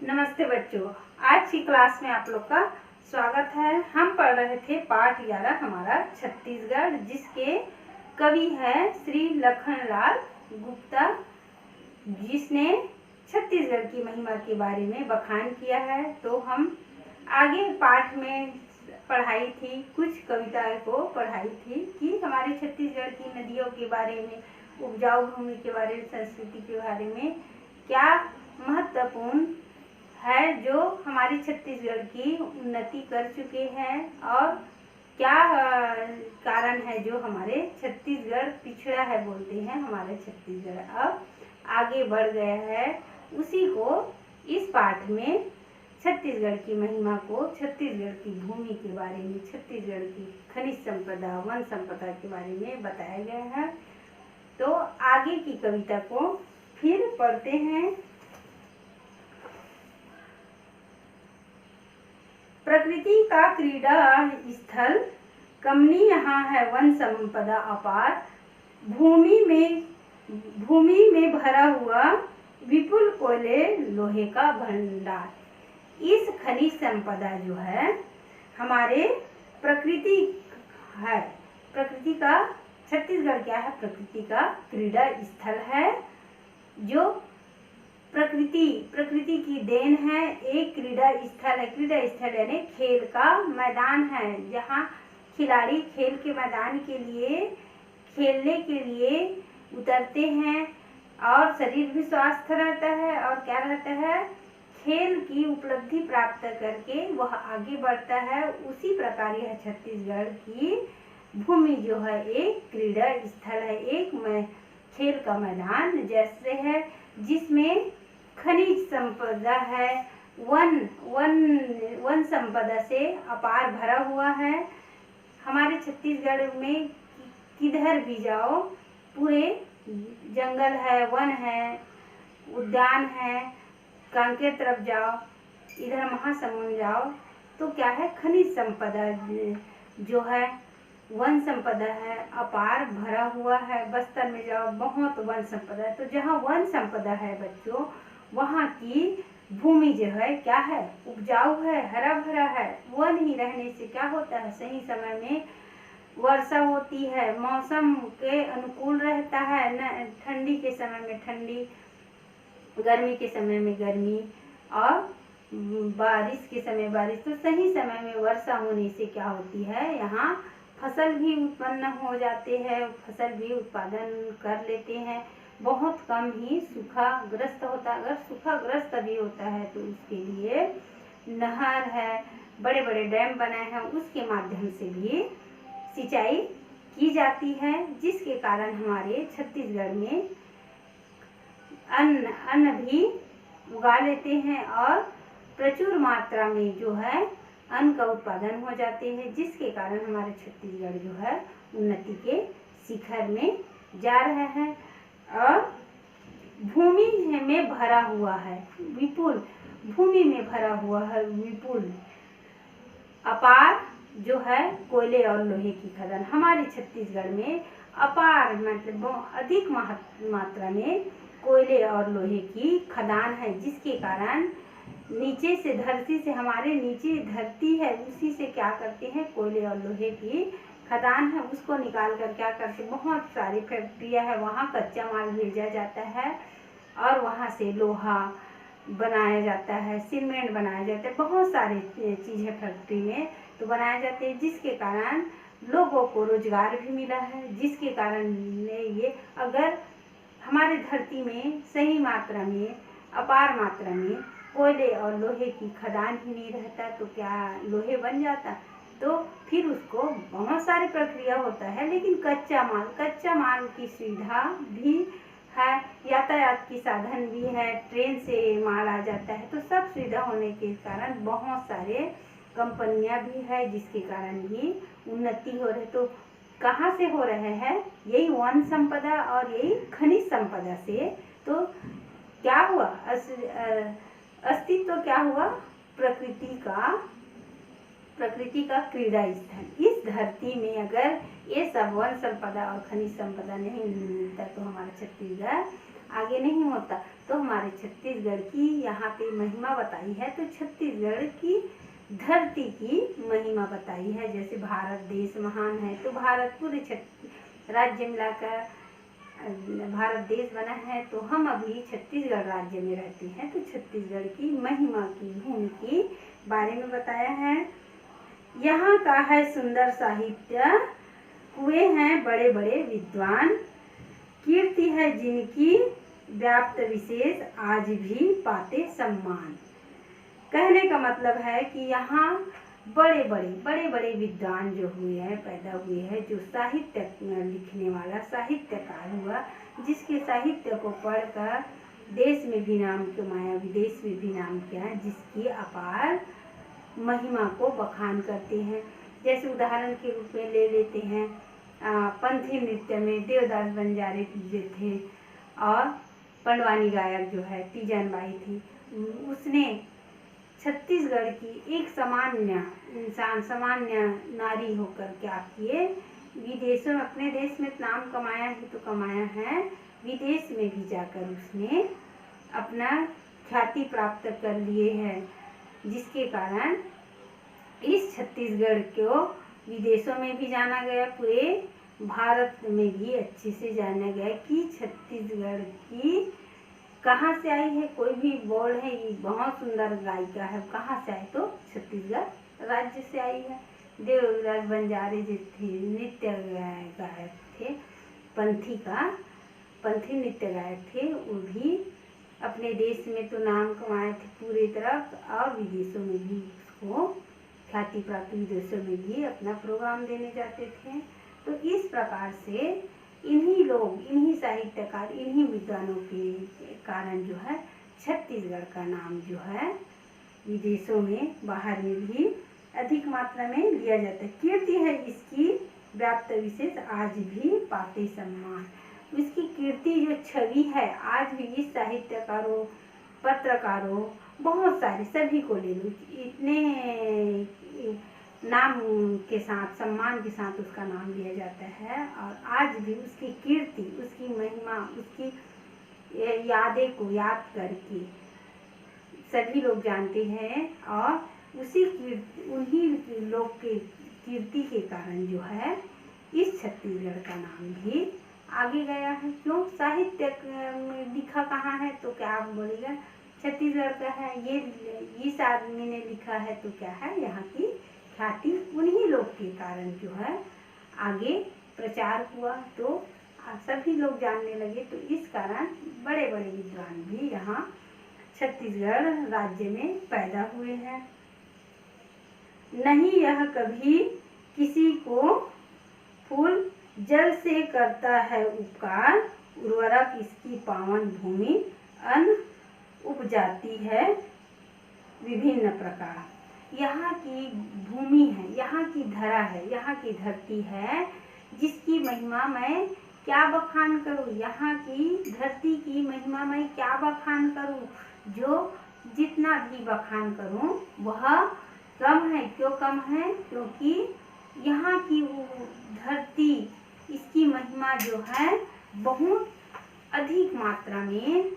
नमस्ते बच्चों, आज की क्लास में आप लोग का स्वागत है। हम पढ़ रहे थे पाठ 11 हमारा छत्तीसगढ़, जिसके कवि है श्री लखनलाल गुप्ता, जिसने छत्तीसगढ़ की महिमा के बारे में बखान किया है। तो हम आगे पाठ में पढ़ाई थी, कुछ कविताओं को पढ़ाई थी कि हमारे छत्तीसगढ़ की नदियों के बारे में, उपजाऊ भूमि के बारे में, संस्कृति के बारे में क्या महत्वपूर्ण है जो हमारे छत्तीसगढ़ की उन्नति कर चुके हैं और क्या कारण है जो हमारे छत्तीसगढ़ पिछड़ा है, बोलते हैं हमारे छत्तीसगढ़ अब आगे बढ़ गया है। उसी को इस पाठ में छत्तीसगढ़ की महिमा को, छत्तीसगढ़ की भूमि के बारे में, छत्तीसगढ़ की खनिज संपदा, वन संपदा के बारे में बताया गया है। तो आगे की कविता को फिर पढ़ते हैं। प्रकृति का क्रीड़ा स्थल, कमनी यहाँ है वन संपदा अपार, भूमि में भरा हुआ विपुल कोयले लोहे का भंडार। इस खनिज संपदा जो है हमारे प्रकृति है, प्रकृति का, छत्तीसगढ़ क्या है, प्रकृति का क्रीड़ा स्थल है, जो प्रकृति की देन है। एक क्रीड़ा स्थल है, क्रीड़ा स्थल यानी खेल का मैदान है, जहाँ खिलाड़ी खेल के मैदान के लिए, खेलने के लिए उतरते हैं और शरीर भी स्वस्थ रहता है और क्या रहता है, खेल की उपलब्धि प्राप्त करके वह आगे बढ़ता है। उसी प्रकार यह छत्तीसगढ़ की भूमि जो है एक क्रीड़ा स्थल है, एक खेल का मैदान जैसे है, जिसमें खनिज संपदा है, वन संपदा से अपार भरा हुआ है। हमारे छत्तीसगढ़ में किधर भी जाओ पूरे जंगल है, वन है, उद्यान है, कांकेर तरफ जाओ, इधर महासमुंद जाओ तो क्या है, खनिज संपदा जो है, वन संपदा है, अपार भरा हुआ है। बस्तर में जाओ बहुत वन संपदा है। तो जहाँ वन संपदा है बच्चों, वहाँ की भूमि जो है क्या है, उपजाऊ है, हरा भरा है। वन ही रहने से क्या होता है, सही समय में वर्षा होती है, मौसम के अनुकूल रहता है, न ठंडी के समय में ठंडी, गर्मी के समय में गर्मी और बारिश के समय बारिश। तो सही समय में वर्षा होने से क्या होती है, यहाँ फसल भी उत्पन्न हो जाते हैं, फसल भी उत्पादन कर लेते हैं। बहुत कम ही सूखाग्रस्त होता है। अगर सूखाग्रस्त भी होता है तो उसके लिए नहर है, बड़े बड़े डैम बनाए हैं, उसके माध्यम से भी सिंचाई की जाती है, जिसके कारण हमारे छत्तीसगढ़ में अन्न भी उगा लेते हैं और प्रचुर मात्रा में जो है अन्न का उत्पादन हो जाते हैं, जिसके कारण हमारे छत्तीसगढ़ जो है उन्नति के शिखर में जा रहे हैं और भूमि में भरा हुआ है विपुल, भूमि में भरा हुआ है विपुल अपार जो है कोयले और लोहे की खदान। हमारे छत्तीसगढ़ में अपार मतलब अधिक मात्रा में कोयले और लोहे की खदान है, जिसके कारण नीचे से, धरती से, हमारे नीचे धरती है, उसी से क्या करते हैं, कोयले और लोहे की खदान है, उसको निकाल कर क्या करते हैं, बहुत सारी फैक्ट्रियां है, वहाँ कच्चा माल भेजा जाता है और वहाँ से लोहा बनाया जाता है, सीमेंट बनाया जाता है, बहुत सारी चीज़ें फैक्ट्री में तो बनाए जाते हैं, जिसके कारण लोगों को रोजगार भी मिला है। जिसके कारण ये, अगर हमारे धरती में सही मात्रा में, अपार मात्रा में कोयले और लोहे की खदान ही नहीं रहता तो क्या लोहे बन जाता, तो फिर उसको बहुत सारी प्रक्रिया होता है। लेकिन कच्चा माल की सुविधा भी है, यातायात की साधन भी है, ट्रेन से माल आ जाता है, तो सब सुविधा होने के कारण बहुत सारे कंपनियां भी है, जिसके कारण भी उन्नति हो रही। तो कहाँ से हो रहे हैं, यही वन संपदा और यही खनिज संपदा से। तो क्या हुआ, अस्तित्व क्या हुआ, प्रकृति का क्रीड़ा स्थल। इस धरती में अगर ये सब वन संपदा और खनिज संपदा नहीं मिलता तो हमारा छत्तीसगढ़ आगे नहीं होता। तो हमारे छत्तीसगढ़ की यहाँ पे महिमा बताई है। तो छत्तीसगढ़ की धरती की महिमा बताई है। जैसे भारत देश महान है, तो भारत पूरे राज्य मिलाकर भारत देश बना है। तो हम अभी छत्तीसगढ़ राज्य में रहते हैं। तो छत्तीसगढ़ की महिमा की भूमि के बारे में बताया है। यहाँ का है सुंदर साहित्य, कुएं हैं बड़े बड़े विद्वान, कीर्ति है जिनकी व्याप्त विशेष आज भी पाते सम्मान। कहने का मतलब है कि यहाँ बड़े बड़े विद्वान जो हुए हैं, पैदा हुए हैं, जो साहित्य लिखने वाला साहित्यकार हुआ, जिसके साहित्य को पढ़कर देश में भी नाम कमाया, विदेश में भी नाम किया, जिसकी अपार महिमा को बखान करते हैं। जैसे उदाहरण के रूप में ले लेते हैं पंथी नृत्य में देवदास बंजारे जो थे, और पंडवानी गायक जो है तीजन बाई थी, उसने छत्तीसगढ़ की एक सामान्य इंसान, सामान्य नारी होकर क्या किए, विदेशों में, अपने देश में नाम कमाया ही तो कमाया है, विदेश में भी जाकर उसने अपना ख्याति प्राप्त कर लिए हैं, जिसके कारण इस छत्तीसगढ़ को विदेशों में भी जाना गया, पूरे भारत में भी अच्छे से जाना गया कि छत्तीसगढ़ की कहाँ से आई है। कोई भी बोल है ये बहुत सुंदर गायिका है, कहाँ से आई, तो छत्तीसगढ़ राज्य से आई है। देवदास बंजारे जो थे नृत्य गायक थे, पंथी नृत्य गायक थे, वो भी अपने देश में तो नाम कमाए थे पूरी तरफ, और विदेशों में भी उसको ख्याति प्राप्त, विदेशों में भी अपना प्रोग्राम देने जाते थे। तो इस प्रकार से इन्हीं लोग, इन्हीं साहित्यकार, इन्हीं विद्वानों के कारण जो है छत्तीसगढ़ का नाम जो है विदेशों में, बाहर में भी अधिक मात्रा में लिया जाता है। कीर्ति है इसकी व्याप्त विशेष आज भी पाते सम्मान। इसकी कीर्ति जो छवि है आज भी इस साहित्यकारों, पत्रकारों, बहुत सारे सभी को ले लो, इतने नाम के साथ, सम्मान के साथ उसका नाम लिया जाता है। और आज भी उसकी कीर्ति, उसकी महिमा, उसकी यादें को याद करके सभी लोग जानते हैं, और उन्हीं लोग के कीर्ति के कारण जो है इस छत्तीसगढ़ का नाम भी आगे गया है। क्यों? साहित्य लिखा कहाँ है, तो क्या आप बोलेगा छत्तीसगढ़ का है, ये इस आदमी ने लिखा है, तो क्या है, यहाँ की ख्याति उन्हीं लोग के कारण जो है आगे प्रचार हुआ, तो सभी लोग जानने लगे। तो इस कारण बड़े बड़े विद्वान भी यहाँ छत्तीसगढ़ राज्य में पैदा हुए हैं। नहीं यह कभी किसी को फूल जल से करता है उपकार, उर्वरक इसकी पावन भूमि अन्न उपजाती है विभिन्न प्रकार। यहाँ की भूमि है, यहाँ की धरा है, यहाँ की धरती है, जिसकी महिमा मैं क्या बखान करूँ, यहाँ की धरती की महिमा मैं क्या बखान करूँ, जो जितना भी बखान करूँ वह कम है। क्यों कम है? क्योंकि यहाँ की वो धरती, इसकी महिमा जो है बहुत अधिक मात्रा में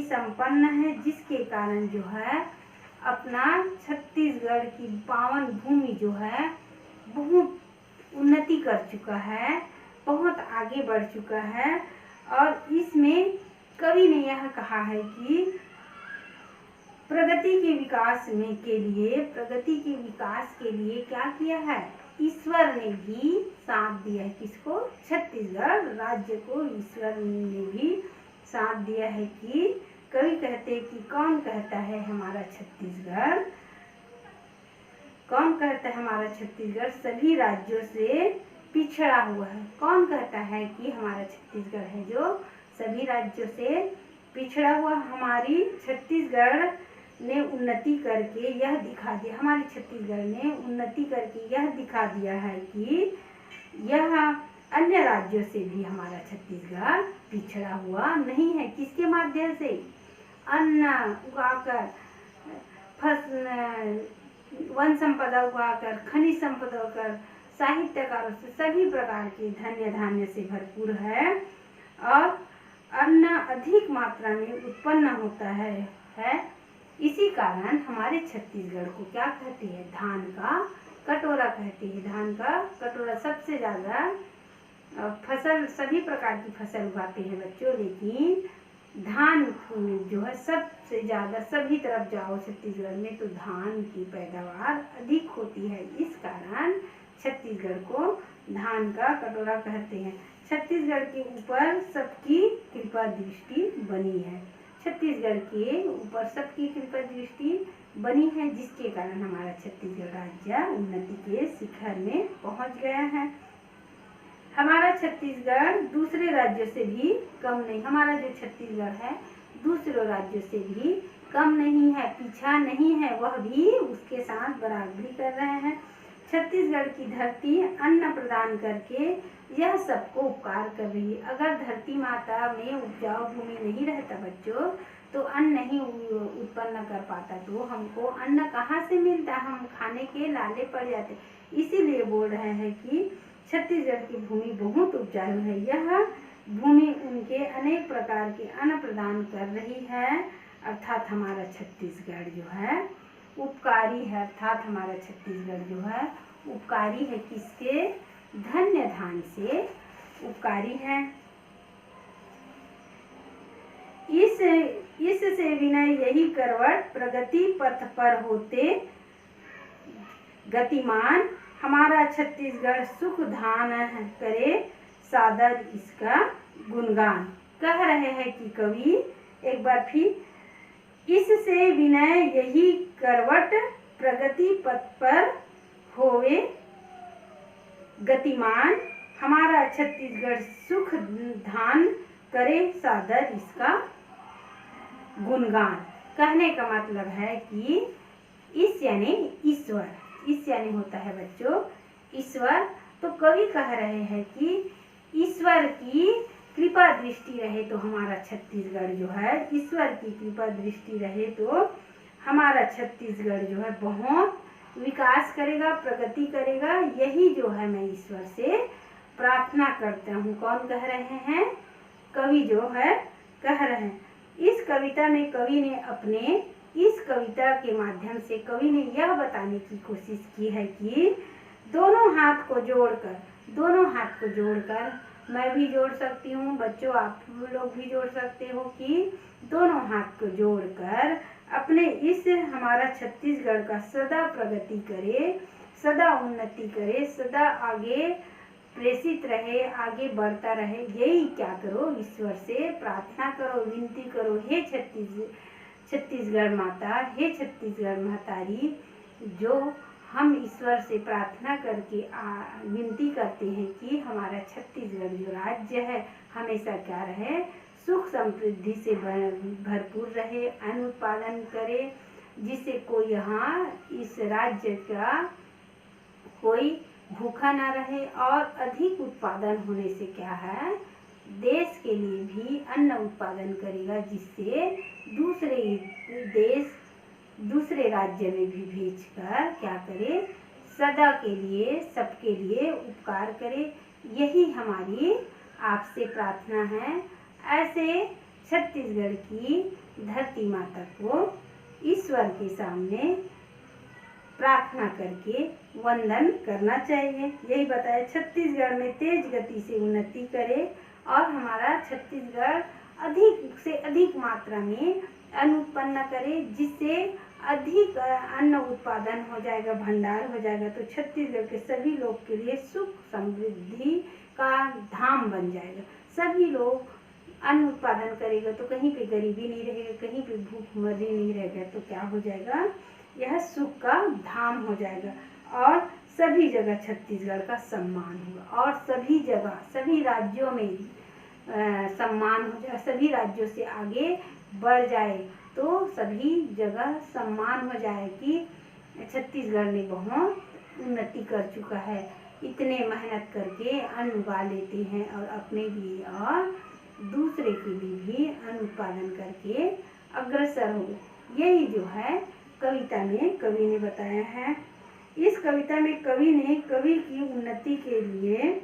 संपन्न है, जिसके कारण जो है अपना छत्तीसगढ़ की पावन भूमि जो है बहुत उन्नति कर चुका है, बहुत आगे बढ़ चुका है। और इसमें कवि ने यह कहा है कि प्रगति के विकास के लिए क्या किया है, ईश्वर ने भी साथ दिया है। किसको? छत्तीसगढ़ राज्य को ईश्वर ने भी साथ दिया है। कि कवि कहते हैं कि कौन कहता है हमारा छत्तीसगढ़, कौन कहता है हमारा छत्तीसगढ़ सभी राज्यों से पिछड़ा हुआ है। कौन कहता है कि हमारा छत्तीसगढ़ है जो सभी राज्यों से पिछड़ा हुआ। हमारी छत्तीसगढ़ ने उन्नति करके यह दिखा दिया, हमारे छत्तीसगढ़ ने उन्नति करके यह दिखा दिया है कि यह अन्य राज्यों से भी हमारा छत्तीसगढ़ पिछड़ा हुआ नहीं है। किसके माध्यम से? अन्न उगाकर, वन संपदा उगाकर, खनिज संपदा उगाकर, साहित्यकारों से सभी प्रकार के धन्य धान्य से भरपूर है और अन्न अधिक मात्रा में उत्पन्न होता है। इसी कारण हमारे छत्तीसगढ़ को क्या कहते हैं, धान का कटोरा कहते हैं। धान का कटोरा सबसे ज़्यादा फसल, सभी प्रकार की फसल उगाते हैं बच्चों, लेकिन धान जो है सबसे ज़्यादा, सभी तरफ जाओ छत्तीसगढ़ में तो धान की पैदावार अधिक होती है। इस कारण छत्तीसगढ़ को धान का कटोरा कहते हैं। छत्तीसगढ़ के ऊपर सबकी कृपा दृष्टि बनी है। छत्तीसगढ़ के ऊपर सबकी कृपा दृष्टि बनी है, जिसके कारण हमारा छत्तीसगढ़ राज्य उन्नति के शिखर में पहुंच गया है। हमारा छत्तीसगढ़ दूसरे राज्यों से भी कम नहीं, हमारा जो छत्तीसगढ़ है दूसरे राज्यों से भी कम नहीं है, पीछा नहीं है, वह भी उसके साथ बराबरी कर रहे हैं। छत्तीसगढ़ की धरती अन्न प्रदान करके यह सबको उपकार कर रही है। अगर धरती माता में उपजाऊ भूमि नहीं रहता बच्चों, तो अन्न नहीं उत्पन्न कर पाता, तो हमको अन्न कहाँ से मिलता, हम खाने के लाले पड़ जाते। इसीलिए बोल रहे हैं कि छत्तीसगढ़ की भूमि बहुत उपजाऊ है। यह भूमि उनके अनेक प्रकार के अन्न प्रदान कर रही है, अर्थात हमारा छत्तीसगढ़ जो है उपकारी है। अर्थात हमारा छत्तीसगढ़ जो है उपकारी है, किसके, धन्य धान से उपकारी है। इससे विनय यही करवट प्रगति पथ पर होते गतिमान, हमारा छत्तीसगढ़ सुख धान करे सादर इसका गुणगान। कह रहे हैं कि कवि एक बार फिर, इससे विनय यही करवट प्रगति पथ पर होवे गतिमान, हमारा छत्तीसगढ़ सुख धान करे सादर इसका गुणगान। कहने का मतलब है कि इस यानी ईश्वर, इस यानी होता है बच्चों ईश्वर। तो कवि कह रहे हैं कि ईश्वर की कृपा दृष्टि रहे तो हमारा छत्तीसगढ़ जो है, ईश्वर की कृपा दृष्टि रहे तो हमारा छत्तीसगढ़ जो है बहुत विकास करेगा, प्रगति करेगा। यही जो है मैं ईश्वर से प्रार्थना करता हूँ। कौन कह रहे हैं, कवि जो है कह रहे हैं। इस कविता में कवि ने अपने, इस कविता के माध्यम से कवि ने यह बताने की कोशिश की है कि दोनों हाथ को जोड़कर, दोनों हाथ को जोड़कर, मैं भी जोड़ सकती हूँ बच्चों, आप लोग भी जोड़ सकते हो कि दोनों हाथ को जोड़कर अपने इस हमारा छत्तीसगढ़ का सदा प्रगति करे, सदा उन्नति करे, सदा आगे प्रेषित रहे, आगे बढ़ता रहे। यही क्या करो, ईश्वर से प्रार्थना करो, विनती करो। हे छत्तीसगढ़ माता, हे छत्तीसगढ़ महतारी, जो हम ईश्वर से प्रार्थना करके विनती करते हैं कि हमारा छत्तीसगढ़ जो राज्य है हमेशा क्या रहे, सुख समृद्धि से भरपूर रहे, अन्न उत्पादन करे, जिससे कोई यहाँ इस राज्य का कोई भूखा ना रहे। और अधिक उत्पादन होने से क्या है, देश के लिए भी अन्न उत्पादन करेगा, जिससे दूसरे देश, दूसरे राज्य में भी भेजकर क्या करे, सदा के लिए, सबके लिए उपकार करे। यही हमारी आपसे प्रार्थना है। ऐसे छत्तीसगढ़ की धरती माता को ईश्वर के सामने प्रार्थना करके वंदन करना चाहिए। यही बताया, छत्तीसगढ़ में तेज गति से उन्नति करे और हमारा छत्तीसगढ़ अधिक से अधिक मात्रा में अन्न उत्पन्न करे, जिससे अधिक अन्न उत्पादन हो जाएगा, भंडार हो जाएगा, तो छत्तीसगढ़ के सभी लोग के लिए सुख समृद्धि का धाम बन जाएगा। सभी लोग अन्न उत्पादन करेगा तो कहीं पे गरीबी नहीं रहेगा, कहीं पे भूखमरी नहीं रहेगा, तो क्या हो जाएगा, यह सुख का धाम हो जाएगा और सभी जगह छत्तीसगढ़ का सम्मान होगा और सभी जगह, सभी राज्यों में सम्मान हो जाए, सभी राज्यों से आगे बढ़ जाए, तो सभी जगह सम्मान हो जाए कि छत्तीसगढ़ ने बहुत उन्नति कर चुका है। इतने मेहनत करके अन्न उगा लेते हैं और अपने लिए और दूसरे के लिए भी अन्न उत्पादन करके अग्रसर हो। यही जो है कविता में कवि ने बताया है। इस कविता में कवि ने कवि की उन्नति के लिए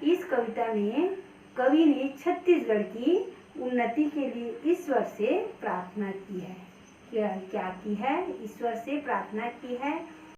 इस कविता में कवि ने छत्तीसगढ़ की उन्नति के लिए ईश्वर से प्रार्थना की है। क्या क्या की है? ईश्वर से प्रार्थना की है।